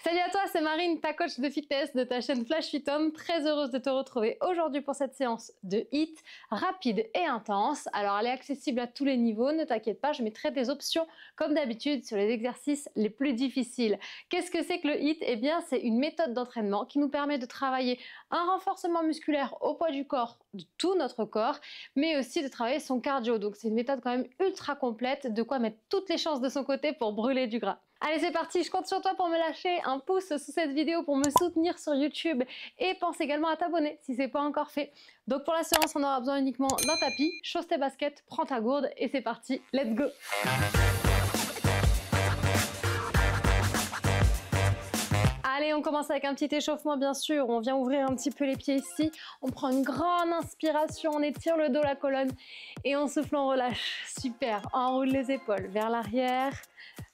Salut à toi, c'est Marine, ta coach de fitness de ta chaîne Flash Fit Home. Très heureuse de te retrouver aujourd'hui pour cette séance de HIIT rapide et intense. Alors elle est accessible à tous les niveaux, ne t'inquiète pas, je mettrai des options comme d'habitude sur les exercices les plus difficiles. Qu'est-ce que c'est que le HIIT? Eh bien c'est une méthode d'entraînement qui nous permet de travailler un renforcement musculaire au poids du corps, de tout notre corps, mais aussi de travailler son cardio. Donc c'est une méthode quand même ultra complète, de quoi mettre toutes les chances de son côté pour brûler du gras. Allez, c'est parti, je compte sur toi pour me lâcher un pouce sous cette vidéo pour me soutenir sur YouTube et pense également à t'abonner si ce n'est pas encore fait. Donc pour la séance, on aura besoin uniquement d'un tapis, chausse tes baskets, prends ta gourde et c'est parti, let's go! Allez, on commence avec un petit échauffement bien sûr, on vient ouvrir un petit peu les pieds ici, on prend une grande inspiration, on étire le dos, la colonne et on souffle, on relâche. Super, on enroule les épaules vers l'arrière,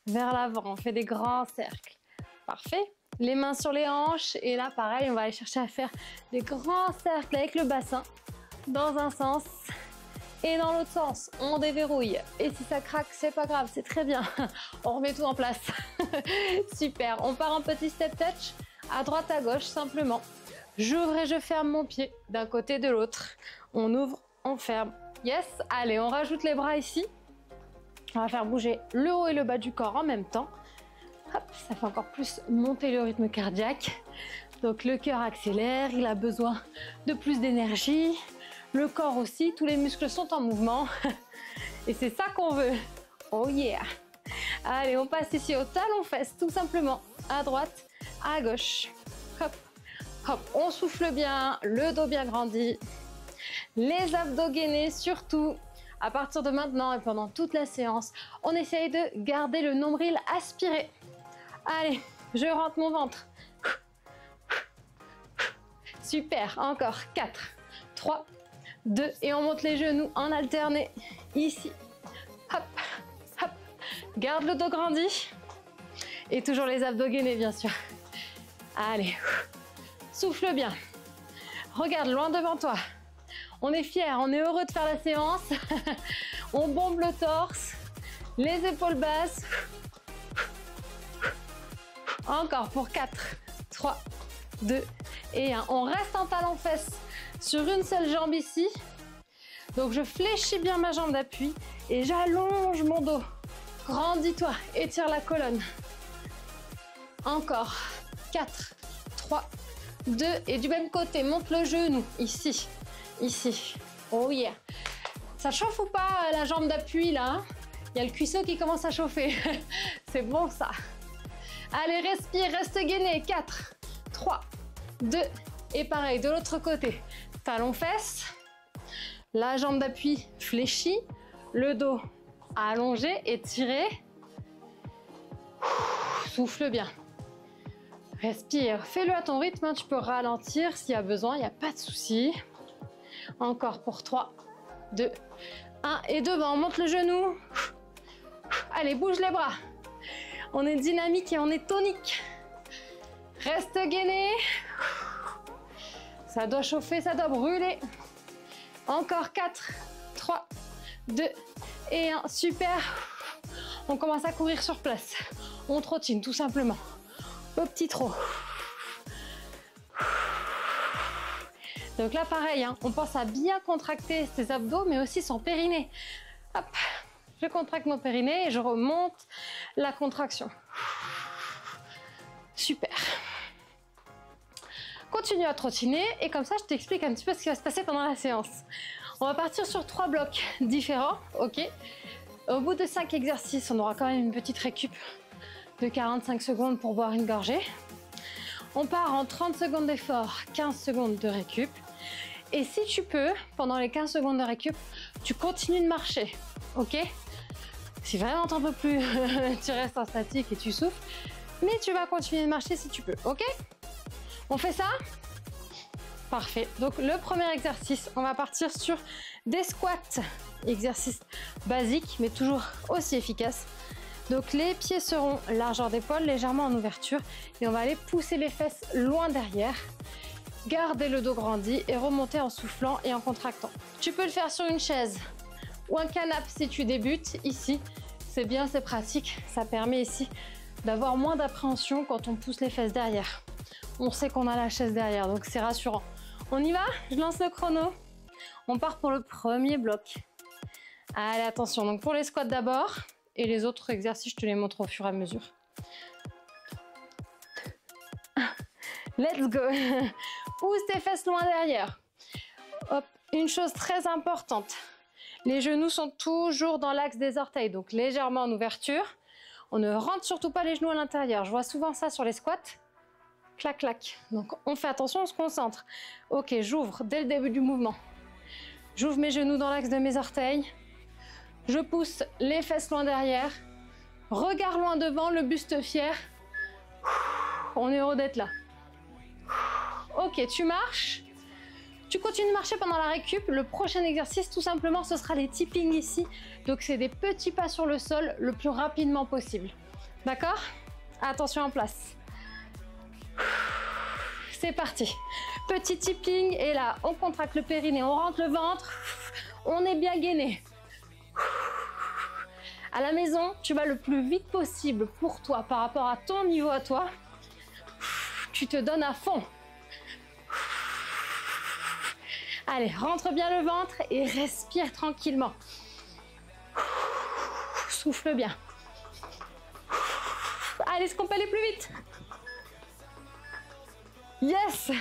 vers l'avant, on fait des grands cercles. Parfait, les mains sur les hanches et là pareil, on va aller chercher à faire des grands cercles avec le bassin dans un sens et dans l'autre sens, on déverrouille. Et si ça craque, c'est pas grave, c'est très bien. On remet tout en place. Super, on part en petit step touch, à droite, à gauche, simplement. J'ouvre et je ferme mon pied d'un côté de l'autre. On ouvre, on ferme. Yes, allez, on rajoute les bras ici. On va faire bouger le haut et le bas du corps en même temps. Hop, ça fait encore plus monter le rythme cardiaque. Donc le cœur accélère, il a besoin de plus d'énergie. Le corps aussi, tous les muscles sont en mouvement. Et c'est ça qu'on veut. Oh yeah! Allez, on passe ici au talon-fesse, tout simplement. À droite, à gauche. Hop, hop. On souffle bien, le dos bien grandi. Les abdos gainés surtout. À partir de maintenant et pendant toute la séance, on essaye de garder le nombril aspiré. Allez, je rentre mon ventre. Super, encore 4, 3, 2 et on monte les genoux en alterné ici. Hop, hop. Garde le dos grandi et toujours les abdos gainés bien sûr. Allez, souffle bien. Regarde loin devant toi. On est fiers, on est heureux de faire la séance. On bombe le torse, les épaules basses. Encore pour 4, 3, 2 et 1. On reste en talon-fesse sur une seule jambe ici. Donc je fléchis bien ma jambe d'appui et j'allonge mon dos. Grandis-toi, étire la colonne. Encore 4, 3, 2 et du même côté, monte le genou ici. Ici, oh yeah. Ça chauffe ou pas la jambe d'appui là? Il y a le cuisseau qui commence à chauffer. C'est bon ça. Allez, respire, reste gainé. 4, 3, 2 et pareil de l'autre côté. Talon-fesse, la jambe d'appui fléchie, le dos allongé, étiré. Souffle bien. Respire, fais-le à ton rythme, hein. Tu peux ralentir s'il y a besoin, il n'y a pas de souci. Encore pour 3, 2, 1 et devant, on monte le genou. Allez, bouge les bras. On est dynamique et on est tonique. Reste gainé. Ça doit chauffer, ça doit brûler. Encore 4, 3, 2 et 1. Super. On commence à courir sur place. On trottine tout simplement. Au petit trot. Donc là, pareil, hein, on pense à bien contracter ses abdos, mais aussi son périnée. Hop, je contracte mon périnée et je remonte la contraction. Super. Continue à trottiner et comme ça, je t'explique un petit peu ce qui va se passer pendant la séance. On va partir sur 3 blocs différents, ok? Au bout de 5 exercices, on aura quand même une petite récup de 45 secondes pour boire une gorgée. On part en 30 secondes d'effort, 15 secondes de récup. Et si tu peux, pendant les 15 secondes de récup, tu continues de marcher, ok? Si vraiment t'en peux plus, tu restes en statique et tu souffles. Mais tu vas continuer de marcher si tu peux, ok? On fait ça? Parfait. Donc le premier exercice, on va partir sur des squats. Exercice basique, mais toujours aussi efficace. Donc les pieds seront largeur d'épaule, légèrement en ouverture. Et on va aller pousser les fesses loin derrière. Garder le dos grandi et remonter en soufflant et en contractant. Tu peux le faire sur une chaise ou un canapé si tu débutes ici. C'est bien, c'est pratique. Ça permet ici d'avoir moins d'appréhension quand on pousse les fesses derrière. On sait qu'on a la chaise derrière, donc c'est rassurant. On y va? Je lance le chrono. On part pour le premier bloc. Allez, attention. Donc pour les squats d'abord, et les autres exercices, je te les montre au fur et à mesure. Let's go. Pousse tes fesses loin derrière. Hop. Une chose très importante. Les genoux sont toujours dans l'axe des orteils, donc légèrement en ouverture. On ne rentre surtout pas les genoux à l'intérieur. Je vois souvent ça sur les squats. Clac, clac. Donc on fait attention, on se concentre. Ok, j'ouvre dès le début du mouvement. J'ouvre mes genoux dans l'axe de mes orteils. Je pousse les fesses loin derrière. Regard loin devant, le buste fier. On est heureux d'être là. Ok, tu marches. Tu continues de marcher pendant la récup. Le prochain exercice, tout simplement, ce sera les tippings ici. Donc c'est des petits pas sur le sol le plus rapidement possible. D'accord? Attention en place. C'est parti. Petit tipping et là, on contracte le périnée, on rentre le ventre. On est bien gainé. À la maison, tu vas le plus vite possible pour toi par rapport à ton niveau à toi. Tu te donnes à fond. Allez, rentre bien le ventre et respire tranquillement. Souffle bien. Allez, est-ce qu'on peut aller plus vite? Yes!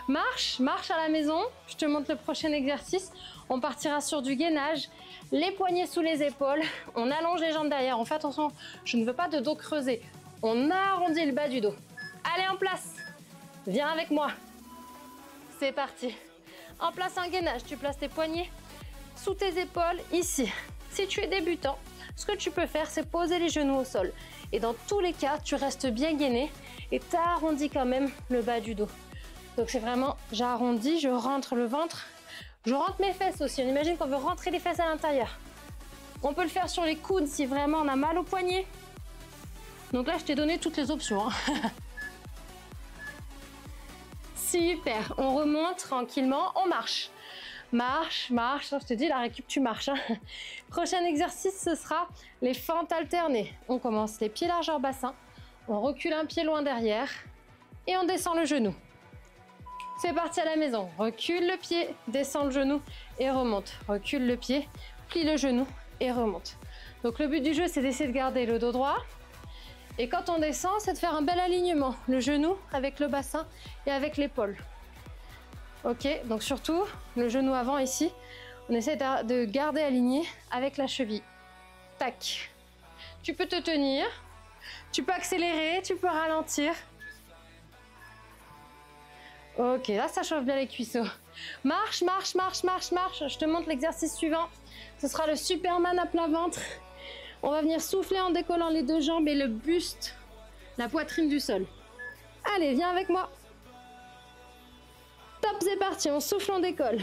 Marche, marche à la maison. Je te montre le prochain exercice. On partira sur du gainage. Les poignets sous les épaules. On allonge les jambes derrière. On fait attention, je ne veux pas de dos creusé. On arrondit le bas du dos. Allez, en place. Viens avec moi. C'est parti. En place un gainage. Tu places tes poignets sous tes épaules ici. Si tu es débutant, ce que tu peux faire, c'est poser les genoux au sol. Et dans tous les cas, tu restes bien gainé et tu arrondis quand même le bas du dos. Donc c'est vraiment, j'arrondis, je rentre le ventre. Je rentre mes fesses aussi. On imagine qu'on veut rentrer les fesses à l'intérieur. On peut le faire sur les coudes si vraiment on a mal au poignet. Donc là, je t'ai donné toutes les options. Super. On remonte tranquillement. On marche. Marche, marche. Je te dis, la récup, tu marches. Prochain exercice, ce sera les fentes alternées. On commence les pieds largeur bassin. On recule un pied loin derrière. Et on descend le genou. C'est parti à la maison. Recule le pied, descend le genou et remonte. Recule le pied, plie le genou et remonte. Donc le but du jeu, c'est d'essayer de garder le dos droit. Et quand on descend, c'est de faire un bel alignement. Le genou avec le bassin et avec l'épaule. Ok, donc surtout, le genou avant ici, on essaie de garder aligné avec la cheville. Tac. Tu peux te tenir, tu peux accélérer, tu peux ralentir. Ok, là ça chauffe bien les cuisseaux. Marche, marche, marche, marche, marche. Je te montre l'exercice suivant. Ce sera le Superman à plat ventre. On va venir souffler en décollant les deux jambes et le buste, la poitrine du sol. Allez, viens avec moi. Top, c'est parti. On souffle, on décolle.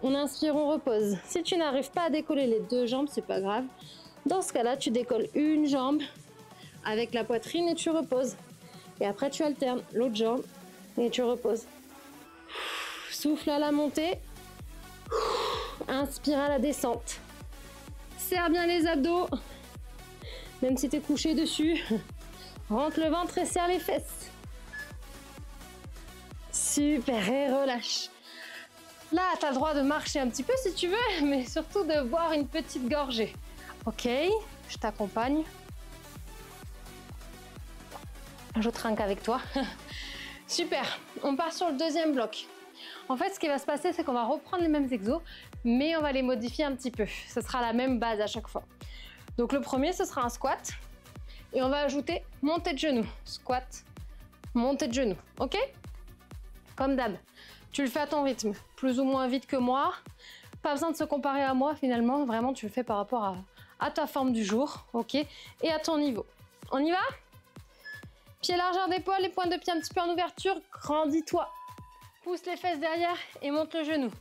On inspire, on repose. Si tu n'arrives pas à décoller les deux jambes, c'est pas grave. Dans ce cas-là, tu décolles une jambe avec la poitrine et tu reposes. Et après, tu alternes l'autre jambe. Et tu reposes. Souffle à la montée. Inspire à la descente. Serre bien les abdos. Même si tu es couché dessus. Rentre le ventre et serre les fesses. Super, et relâche. Là, tu as le droit de marcher un petit peu si tu veux, mais surtout de boire une petite gorgée. Ok, je t'accompagne. Je trinque avec toi. Super, on part sur le deuxième bloc. En fait, ce qui va se passer, c'est qu'on va reprendre les mêmes exos, mais on va les modifier un petit peu. Ce sera la même base à chaque fois. Donc le premier, ce sera un squat. Et on va ajouter montée de genoux. Squat, montée de genoux. Ok? Comme d'hab. Tu le fais à ton rythme, plus ou moins vite que moi. Pas besoin de se comparer à moi finalement. Vraiment, tu le fais par rapport à ta forme du jour. Ok? Et à ton niveau. On y va? Pied largeur d'épaule, les pointes de pied un petit peu en ouverture. Grandis-toi. Pousse les fesses derrière et monte le genou.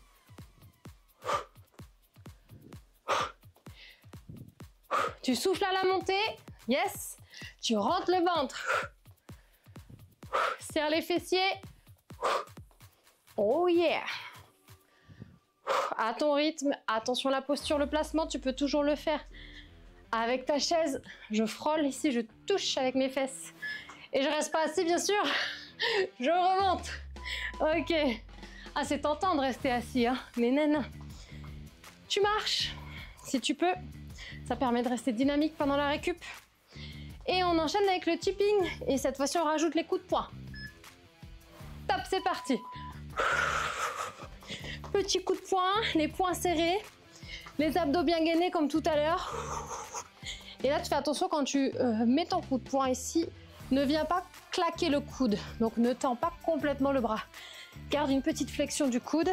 Tu souffles à la montée. Yes. Tu rentres le ventre. Serre les fessiers. Oh yeah. À ton rythme. Attention la posture, le placement. Tu peux toujours le faire. Avec ta chaise, je frôle ici, je touche avec mes fesses. Et je reste pas assis, bien sûr. Je remonte. Ok. Ah, c'est tentant de rester assis, hein. Mais non. Tu marches, si tu peux. Ça permet de rester dynamique pendant la récup. Et on enchaîne avec le tipping. Et cette fois-ci, on rajoute les coups de poing. Top, c'est parti. Petit coup de poing, les poings serrés. Les abdos bien gainés comme tout à l'heure. Et là, tu fais attention quand tu mets ton coup de poing ici. Ne viens pas claquer le coude. Donc, ne tends pas complètement le bras. Garde une petite flexion du coude.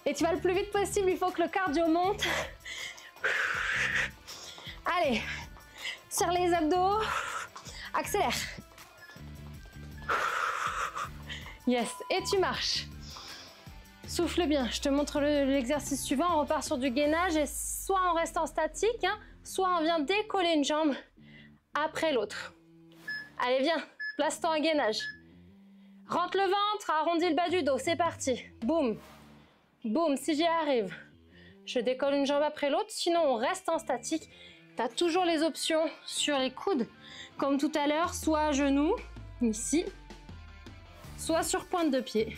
Et tu vas le plus vite possible. Il faut que le cardio monte. Allez. Serre les abdos. Accélère. Yes. Et tu marches. Souffle bien. Je te montre l'exercice suivant. On repart sur du gainage. Et soit on reste en statique, hein, soit on vient décoller une jambe après l'autre. Allez, viens. Place-toi en gainage. Rentre le ventre, arrondis le bas du dos. C'est parti. Boum. Boum. Si j'y arrive, je décolle une jambe après l'autre. Sinon, on reste en statique. Tu as toujours les options sur les coudes. Comme tout à l'heure, soit à genoux, ici, soit sur pointe de pied.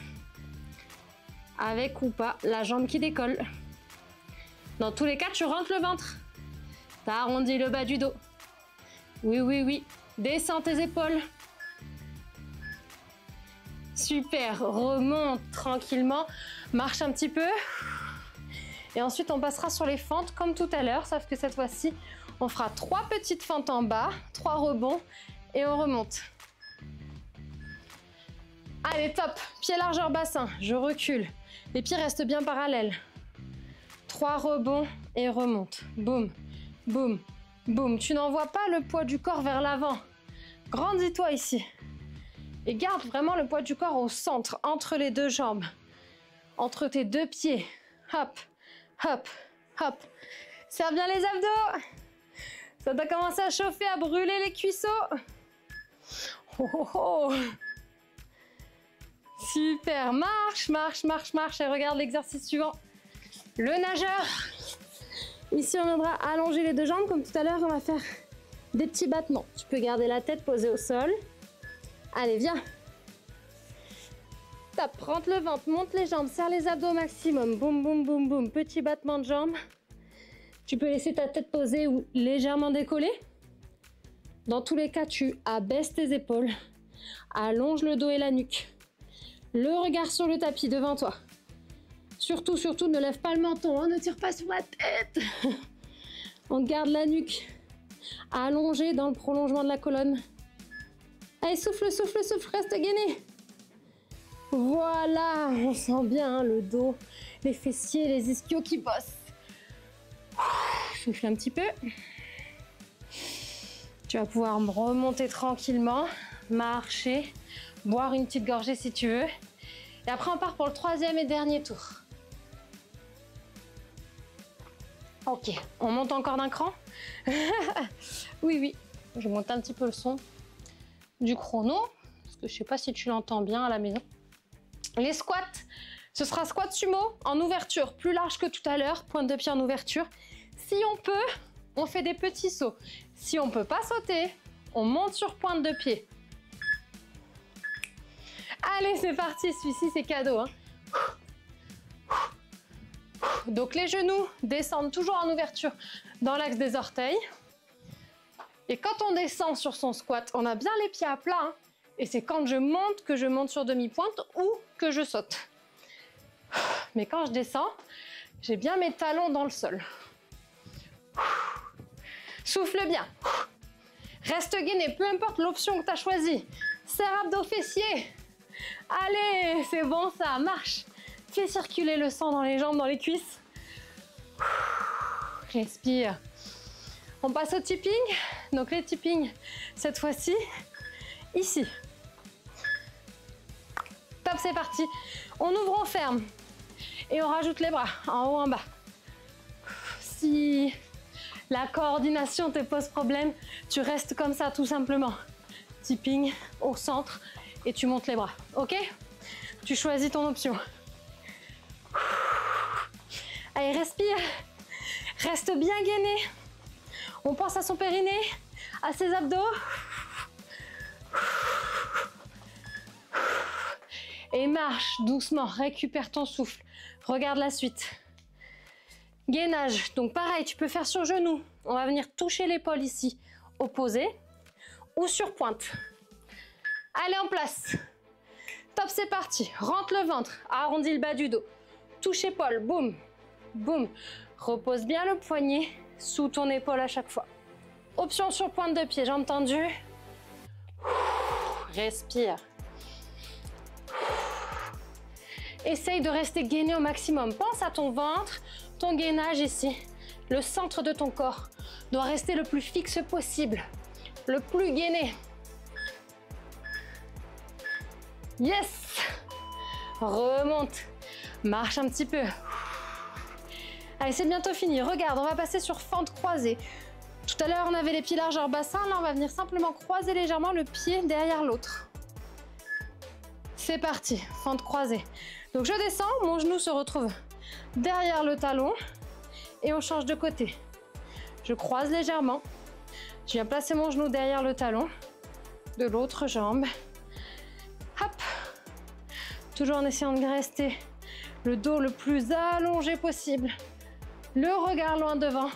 Avec ou pas la jambe qui décolle. Dans tous les cas, tu rentres le ventre. Tu as arrondi le bas du dos. Oui, oui, oui. Descends tes épaules. Super. Remonte tranquillement. Marche un petit peu. Et ensuite, on passera sur les fentes comme tout à l'heure, sauf que cette fois-ci, on fera 3 petites fentes en bas, 3 rebonds et on remonte. Allez, top. Pied largeur bassin. Je recule. Les pieds restent bien parallèles. 3 rebonds et remonte. Boum, boum, boum. Tu n'envoies pas le poids du corps vers l'avant. Grandis-toi ici. Et garde vraiment le poids du corps au centre, entre les deux jambes. Entre tes deux pieds. Hop, hop, hop. Serre bien les abdos. Ça doit commencer à chauffer, à brûler les cuisseaux. Oh, oh, oh. Super. Marche, marche, marche, marche. Et regarde l'exercice suivant. Le nageur. Ici, on viendra allonger les deux jambes. Comme tout à l'heure, on va faire des petits battements. Tu peux garder la tête posée au sol. Allez, viens. Top. Rentre le ventre, monte les jambes, serre les abdos au maximum. Boum, boum, boum, boum. Petit battement de jambes. Tu peux laisser ta tête posée ou légèrement décollée. Dans tous les cas, tu abaisses tes épaules. Allonge le dos et la nuque. Le regard sur le tapis devant toi. Surtout, surtout, ne lève pas le menton, hein, ne tire pas sur la tête. On garde la nuque allongée dans le prolongement de la colonne. Allez, souffle, souffle, souffle, reste gainé. Voilà, on sent bien hein, le dos, les fessiers, les ischios qui bossent. Souffle un petit peu. Tu vas pouvoir remonter tranquillement, marcher, boire une petite gorgée si tu veux. Et après, on part pour le 3e et dernier tour. Ok, on monte encore d'un cran. Oui, oui, je monte un petit peu le son du chrono, parce que je ne sais pas si tu l'entends bien à la maison. Les squats, ce sera squat sumo en ouverture, plus large que tout à l'heure, pointe de pied en ouverture. Si on peut, on fait des petits sauts. Si on ne peut pas sauter, on monte sur pointe de pied. Allez, c'est parti, celui-ci c'est cadeau. Hein. Donc les genoux descendent toujours en ouverture dans l'axe des orteils. Et quand on descend sur son squat, on a bien les pieds à plat. Hein. Et c'est quand je monte que je monte sur demi-pointe ou que je saute. Mais quand je descends, j'ai bien mes talons dans le sol. Souffle bien. Reste gainé, peu importe l'option que tu as choisie. Serre abdos fessiers. Allez, c'est bon, ça marche. Fais circuler le sang dans les jambes, dans les cuisses. Respire. On passe au tipping. Donc les tippings, cette fois-ci, ici. Top, c'est parti. On ouvre, on ferme. Et on rajoute les bras, en haut, en bas. Si la coordination te pose problème, tu restes comme ça, tout simplement. Tipping au centre et tu montes les bras, ok? Tu choisis ton option. Allez, respire. Reste bien gainé. On pense à son périnée, à ces abdos. Et marche doucement, récupère ton souffle. Regarde la suite. Gainage, donc pareil, tu peux faire sur genou. On va venir toucher l'épaule ici, opposée ou sur pointe. Allez, en place. Top, c'est parti. Rentre le ventre, arrondis le bas du dos. Touche épaule, boum, boum. Repose bien le poignet sous ton épaule à chaque fois. Option sur pointe de pied, jambes tendues. Respire. Essaye de rester gainé au maximum. Pense à ton ventre, ton gainage ici. Le centre de ton corps doit rester le plus fixe possible, le plus gainé. Yes! Remonte. Marche un petit peu. Allez, c'est bientôt fini. Regarde, on va passer sur fente croisée. Tout à l'heure, on avait les pieds largeur bassin. Là, on va venir simplement croiser légèrement le pied derrière l'autre. C'est parti, fente croisée. Donc, je descends, mon genou se retrouve derrière le talon et on change de côté. Je croise légèrement. Je viens placer mon genou derrière le talon de l'autre jambe. Hop. Toujours en essayant de rester le dos le plus allongé possible. Le regard loin devant.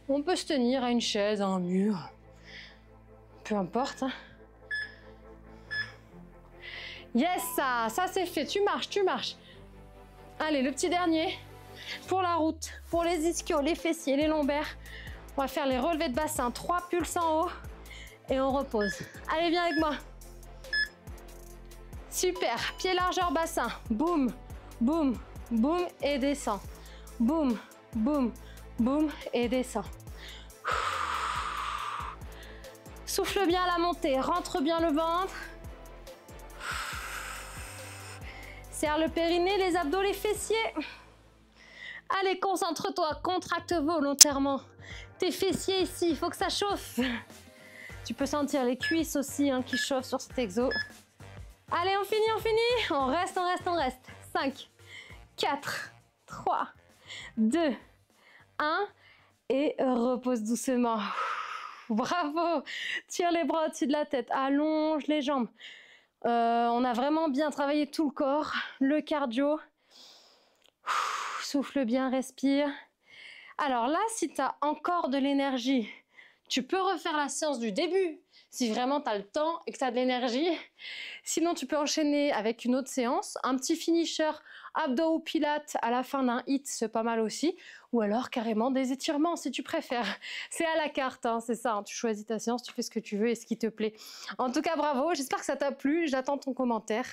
On peut se tenir à une chaise, à un mur. Peu importe. Hein. Yes, ça c'est fait. Tu marches, tu marches. Allez, le petit dernier. Pour la route, pour les ischios, les fessiers, les lombaires. On va faire les relevés de bassin. 3 pulses en haut. Et on repose. Allez, viens avec moi. Super. Pied largeur bassin. Boum, boum, boum et descend. Boum, boum, boum et descend. Souffle bien à la montée. Rentre bien le ventre. Serre le périnée, les abdos, les fessiers. Allez, concentre-toi, contracte volontairement tes fessiers ici, il faut que ça chauffe. Tu peux sentir les cuisses aussi hein, qui chauffent sur cet exo. Allez, on finit, on finit. On reste, on reste, on reste. 5, 4, 3, 2, 1. Et repose doucement. Bravo. Tire les bras au-dessus de la tête. Allonge les jambes. On a vraiment bien travaillé tout le corps, le cardio. Souffle bien, respire. Alors là, si tu as encore de l'énergie, tu peux refaire la séance du début, si vraiment tu as le temps et que tu as de l'énergie. Sinon, tu peux enchaîner avec une autre séance, un petit finisher, abdos ou pilates à la fin d'un hit, c'est pas mal aussi. Ou alors carrément des étirements si tu préfères. C'est à la carte, hein, c'est ça, hein, tu choisis ta séance, tu fais ce que tu veux et ce qui te plaît. En tout cas, bravo, j'espère que ça t'a plu, j'attends ton commentaire.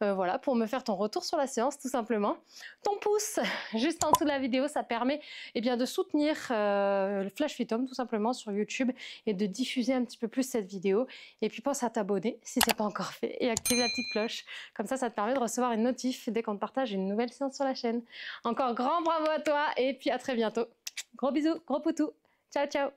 Voilà, pour me faire ton retour sur la séance, tout simplement. Ton pouce, juste en dessous de la vidéo, ça permet eh bien, de soutenir le Flash Fit Home, tout simplement, sur YouTube et de diffuser un petit peu plus cette vidéo. Et puis, pense à t'abonner si ce n'est pas encore fait et active la petite cloche. Comme ça te permet de recevoir une notif dès qu'on te partage une nouvelle séance sur la chaîne. Encore grand bravo à toi et puis à très bientôt. Gros bisous, gros poutou. Ciao, ciao.